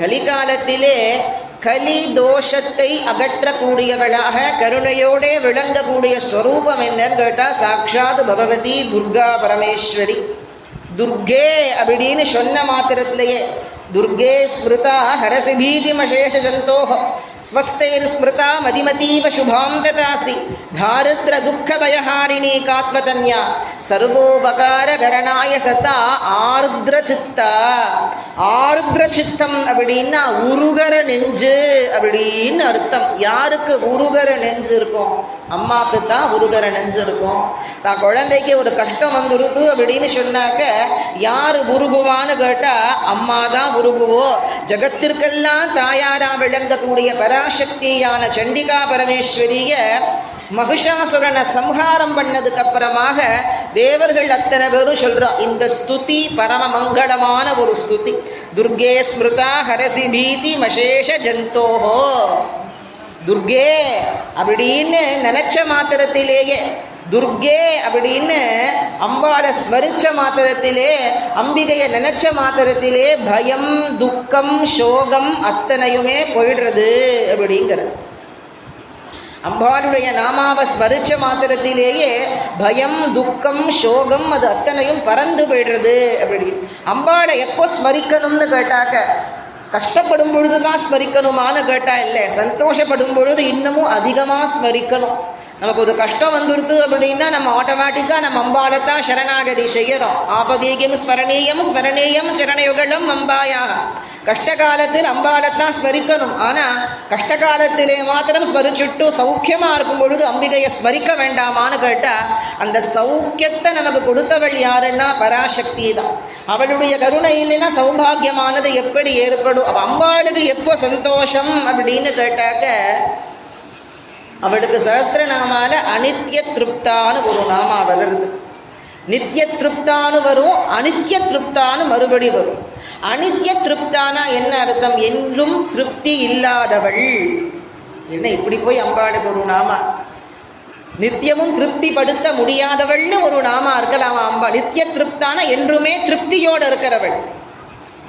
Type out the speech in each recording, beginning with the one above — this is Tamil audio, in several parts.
கலிகாலத்திலே கலி தோஷத்தை அகற்றக்கூடியவளாக கருணையோடே விளங்கக்கூடிய ஸ்வரூபம் என்னன்னு கேட்டா சாட்சாத் பகவதி துர்கா பரமேஸ்வரி. துர்கே அப்படின்னு சொன்ன மாத்திரத்திலேயே துர்கே ஸ்மிருதா ஹரசி பீதிமசேஷ ஜந்தோஹ ஸ்வஸ்தைர் ஸ்மிருதா மதிமதீவ சுபாம் ததாசி தாரித்ர துக்க பயஹாரிணி காத்மதன்யா சர்வோபகார கரணாய சதா ஆர்திர சித்தா. ஆர்திர சித்தம் அப்படின்னா உருகர நெஞ்சு அப்படின்னு அர்த்தம். யாருக்கு உருகர நெஞ்சு இருக்கும்? அம்மாவுக்கு தான் உருகர நெஞ்சு இருக்கும். தான் குழந்தைக்கு ஒரு கஷ்டம் வந்துருது அப்படின்னு சொன்னாக்க யாரு உருகுவான்னு கேட்டா அம்மா தான் உருகுவோ. ஜகத்திற்கெல்லாம் தாயாரா விளங்கக்கூடிய பராசக்தியான சண்டிகா பரமேஸ்வரிய மகிஷாசுரனை சம்ஹாரம் பண்ணதுக்கு அப்புறமாக தேவர்கள் அத்தனை பேரும் சொல்றோம் இந்த ஸ்துதி பரம மங்களமான ஒரு ஸ்துதி. துர்கே ஸ்மிருதா ஹரசி பீதி மசேஷ ஜந்தோஹோ. துர்கே அப்படின்னு நினைச்ச மாத்திரத்திலேயே, துர்கே அப்படின்னு அம்பாளை ஸ்மரிச்ச மாத்திரத்திலே, அம்பிகையை நினைச்ச மாத்திரத்திலே பயம் துக்கம் சோகம் அத்தனையுமே போயிடுறது அப்படிங்கிறது. அம்பாளுடைய நாமாவை ஸ்மரிச்ச மாத்திரத்திலேயே பயம் துக்கம் சோகம் அது அத்தனையும் பறந்து போயிடுறது அப்படி. அம்பாளை எப்போ ஸ்மரிக்கணும்னு கேட்டாக்க கஷ்டப்படும் பொழுதுதான் ஸ்மரிக்கணுமான்னு கேட்டா இல்லை, சந்தோஷப்படும் பொழுது இன்னமும் அதிகமாக ஸ்மரிக்கணும். நமக்கு ஒரு கஷ்டம் வந்துடுது அப்படின்னா நம்ம ஆட்டோமேட்டிக்காக நம்ம அம்பாளைத்தான் சரணாகதி செய்யறோம். ஆபதீகம் ஸ்மரணீயம் ஸ்மரணீயம் சரணயுகலம் அம்பாயா. கஷ்ட காலத்தில் அம்பாளைத்தான் ஸ்மரிக்கணும். ஆனால் கஷ்ட காலத்திலே மாத்திரம் ஸ்மரிச்சுட்டு சௌக்கியமாக இருக்கும் பொழுது அம்பிகையை ஸ்மரிக்க வேண்டாமான்னு கேட்டால் அந்த சௌக்கியத்தை நமக்கு கொடுத்தவள் யாருன்னா பராசக்தி தான். அவளுடைய கருணை இல்லைன்னா சௌபாகியமானது எப்படி ஏற்படும்? அம்பாளுக்கு எப்போ சந்தோஷம் அப்படின்னு கேட்டாக்க அவளுக்கு சஹஸ்ரநாமால அனித்ய திருப்தான்னு ஒரு நாமா வருது. நித்திய திருப்தான்னு வரும், அனித்ய திருப்தான்னு மறுபடி வரும். அனித்ய திருப்தானா என்ன அர்த்தம்? என்றும் திருப்தி இல்லாதவள். என்ன இப்படி போய் அம்பாளுக்கு ஒரு நாமா? நித்தியமும் திருப்தி படுத்த முடியாதவள்னு ஒரு நாமா இருக்கலாமா அம்பா? நித்திய திருப்தானா என்றுமே திருப்தியோடு இருக்கிறவள்.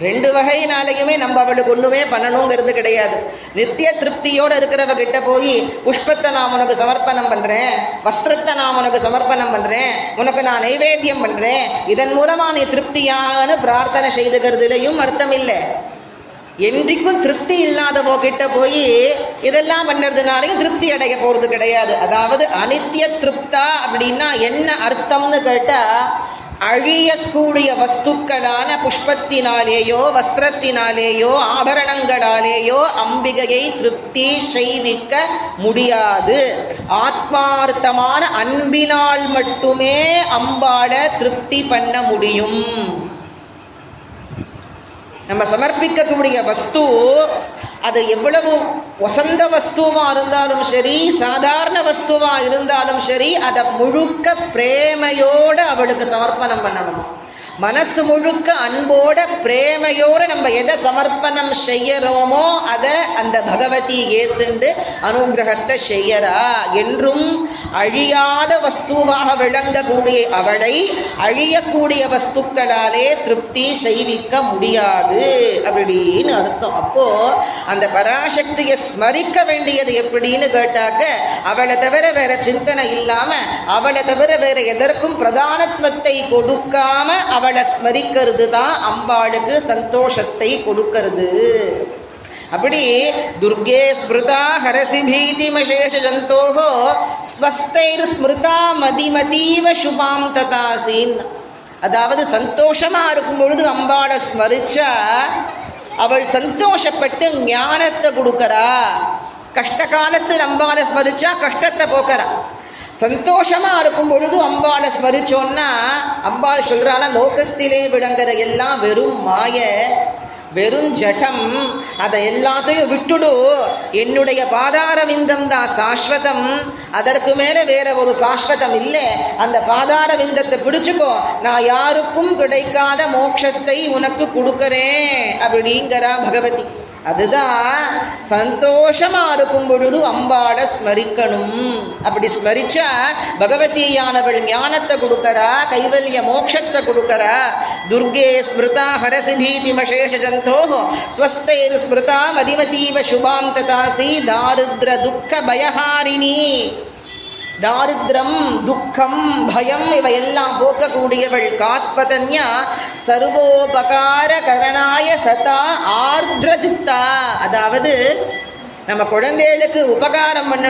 ரெண்டு வகையினாலையுமே நம்ம அவளுக்கு ஒன்றுமே பண்ணணுங்கிறது கிடையாது. நித்திய திருப்தியோடு இருக்கிறவ கிட்ட போய் புஷ்பத்தை நான் உனக்கு சமர்ப்பணம் பண்ணுறேன், வஸ்திரத்தை நான் உனக்கு சமர்ப்பணம் பண்ணுறேன், உனக்கு நான் நைவேத்தியம் பண்ணுறேன், இதன் மூலமாக நீ திருப்தியான்னு பிரார்த்தனை செய்துக்கிறதுலையும் அர்த்தம் இல்லை. என்றைக்கும் திருப்தி இல்லாதவோ கிட்ட போய் இதெல்லாம் பண்ணுறதுனாலையும் திருப்தி அடைய போகிறது கிடையாது. அதாவது அனித்திய திருப்தா அப்படின்னா என்ன அர்த்தம்னு கேட்டால் அழியக்கூடிய வஸ்துக்களான புஷ்பத்தினாலேயோ வஸ்திரத்தினாலேயோ ஆபரணங்களாலேயோ அம்பிகையை திருப்தி செய்விக்க முடியாது. ஆத்மார்த்தமான அன்பினால் மட்டுமே அம்பாளை திருப்தி பண்ண முடியும். நம்ம சமர்ப்பிக்கக்கூடிய வஸ்து அது எவ்வளவு வசந்த வஸ்துவாக இருந்தாலும் சரி, சாதாரண வஸ்துவாக இருந்தாலும் சரி, அதை முழுக்க பிரேமையோடு அவளுக்கு சமர்ப்பணம் பண்ணணும். மனசு முழுக்க அன்போட பிரேமையோடு நம்ம எதை சமர்ப்பணம் செய்யறோமோ அதை அந்த பகவதி ஏத்துண்டு அனுகிரகத்தை செய்யறா. என்றும் அழியாத வஸ்துவாக விளங்கக்கூடிய அவளை அழியக்கூடிய வஸ்துக்களாலே திருப்தி செய்விக்க முடியாது அப்படின்னு அர்த்தம். அப்போ அந்த பராசக்தியை ஸ்மரிக்க வேண்டியது எப்படின்னு கேட்டாக்க அவளை தவிர வேற சிந்தனை இல்லாம, அவளை தவிர வேற எதற்கும் பிரதானத்துவத்தை கொடுக்காம அவளை ஸ்மரிக்கிறது தான் அம்பாளுக்கு சந்தோஷத்தை கொடுக்கிறது. அப்படி துர்கே ஸ்மிருதா ஹரசி பீதிமசேஷ ஜந்தோஹோ ஸ்வஸ்தைர் ஸ்மிருதா மதிமதீவ சுபாம் ததாசீன். அதாவது சந்தோஷமா இருக்கும் பொழுது அம்பாளை ஸ்மரிச்சா அவள் சந்தோஷப்பட்டு ஞானத்தை கொடுக்கறா. கஷ்ட காலத்தில் அம்பாளை ஸ்மரிச்சா கஷ்டத்தை போக்குறா. சந்தோஷமா இருக்கும் பொழுது அம்பாளை ஸ்மரிச்சோன்னா அம்பாள் சொல்றானா லோகத்திலே விளங்குற எல்லாம் வெறும் மாய, வெறும் ஜடம், அதை எல்லாத்தையும் விட்டுடு, என்னுடைய பாதாரவிந்தம் தான் சாஸ்வதம், அதற்கு மேலே வேற ஒரு சாஸ்வதம் இல்லை, அந்த பாதாரவிந்தத்தை பிடிச்சுக்கோ, நான் யாருக்கும் கிடைக்காத மோட்சத்தை உனக்கு கொடுக்கறேன் அப்படிங்கிறா பகவதி. அதுதான் சந்தோஷமா இருக்கும் பொழுது அம்பாளை ஸ்மரிக்கணும். அப்படி ஸ்மரிச்சா பகவதியானவள் ஞானத்தை கொடுக்கறா, கைவல்ய மோட்சத்தை கொடுக்கறா. துர்கே ஸ்மிருதா ஹரசி பீதிமசேஷ ஜந்தோ ஸ்வஸ்தைர் ஸ்மிருதா மதிமதீவ சுபாம் ததாசி தாரித்ர துக்க பயஹாரிணி. தாரித்ரம், துக்கம், பயம் இவையெல்லாம் போக்கக்கூடியவள். காத்பதன்யா சர்வோபகார கரணாய சதா ஆர்திரஜித்தா. அதாவது நம்ம குழந்தைகளுக்கு உபகாரம் பண்ண